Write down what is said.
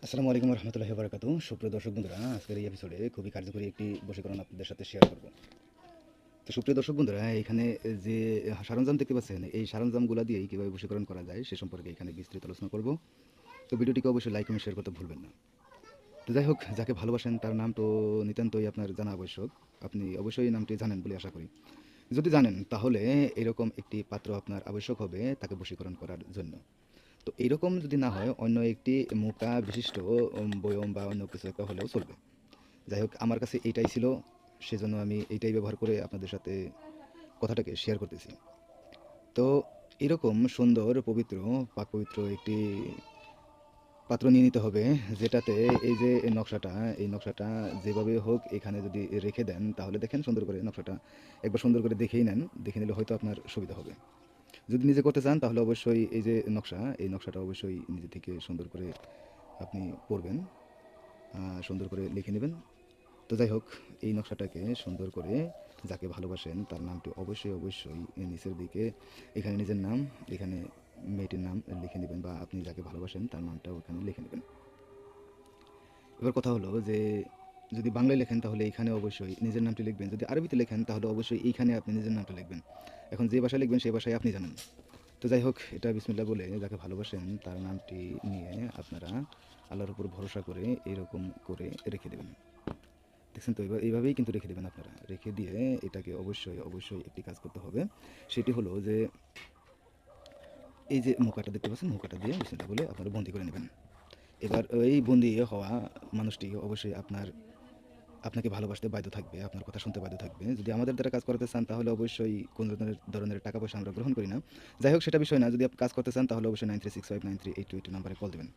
আসসালামু আলাইকুম রহমতুল্লাহি ওয়া বারাকাতুহু। সুপ্রিয় দর্শক বন্ধুরা, আজকের এই এপিসোডে খুবই কার্যকরী একটি বশীকরণ আপনাদের সাথে শেয়ার করব। তো সুপ্রিয় দর্শক বন্ধুরা, এখানে যে সরঞ্জাম দেখতে পাচ্ছেন, এই সরঞ্জামগুলো দিয়েই কীভাবে বশীকরণ করা যায় সে সম্পর্কে এখানে বিস্তৃত আলোচনা করব। তো ভিডিওটিকে অবশ্যই লাইক এবং শেয়ার করতে ভুলবেন না। তো যাই হোক, যাকে ভালোবাসেন তার নাম তো নিতান্তই আপনার জানা আবশ্যক। আপনি অবশ্যই নামটি জানেন বলে আশা করি। যদি জানেন তাহলে এরকম একটি পাত্র আপনার আবশ্যক হবে তাকে বশীকরণ করার জন্য। তো এরকম যদি না হয়, অন্য একটি মুখা বিশিষ্ট বয়ম বা অন্য কিছু একটা হলেও চলবে। যাই হোক, আমার কাছে এইটাই ছিল, সেজন্য আমি এইটাই ব্যবহার করে আপনাদের সাথে কথাটাকে শেয়ার করতেছি। তো এরকম সুন্দর পবিত্র পাক পবিত্র একটি পাত্র নিয়ে নিতে হবে, যেটাতে এই যে নকশাটা, এই নকশাটা যেভাবে হোক এখানে যদি রেখে দেন তাহলে দেখেন সুন্দর করে নকশাটা একবার সুন্দর করে দেখেই নেন। দেখে নিলে হয়তো আপনার সুবিধা হবে। যদি নিজে করতে চান তাহলে অবশ্যই এই যে নকশা, এই নকশাটা অবশ্যই নিজে থেকে সুন্দর করে আপনি পড়বেন, সুন্দর করে লিখে নেবেন। তো যাই হোক, এই নকশাটাকে সুন্দর করে যাকে ভালোবাসেন তার নামটি অবশ্যই অবশ্যই নিচের দিকে এখানে নিজের নাম, এখানে মেয়েটির নাম লিখে নেবেন, বা আপনি যাকে ভালোবাসেন তার নামটা ওখানে লিখে নেবেন। এবার কথা হলো যে যদি বাংলায় লেখেন তাহলে এইখানে অবশ্যই নিজের নামটি লিখবেন, যদি আরবিতে লেখেন তাহলে অবশ্যই এইখানে আপনি নিজের নামটা লিখবেন। এখন যে ভাষায় লিখবেন সেই ভাষায় আপনি জানেন। তো যাই হোক, এটা বিসমিল্লাহ বলে যাকে ভালোবাসেন তার নামটি নিয়ে আপনারা আল্লাহর উপর ভরসা করে এরকম করে রেখে দেবেন। দেখছেন তো, এইভাবেই কিন্তু রেখে দেবেন আপনারা। রেখে দিয়ে এটাকে অবশ্যই অবশ্যই একটি কাজ করতে হবে। সেটি হলো যে এই যে মুখাটা দেখতে পাচ্ছেন, মুখাটা দিয়ে বিসমিল্লাহ বলে আপনারা বন্দি করে নেবেন। এবার এই বন্দি হওয়া মানুষটি অবশ্যই আপনাকে ভালোবাসতে বাধ্য থাকবে, আপনার কথা শুনতে বাধ্য থাকবে। যদি আমাদের দ্বারা কাজ করাতে চান তাহলে অবশ্যই কোনো ধরনের টাকা পয়সা আমরা গ্রহণ করি না। যাই হোক, সেটা বিষয় না। যদি আপনি কাজ করতে চান তাহলে অবশ্যই 9365938282 নাম্বারে কল দেবেন।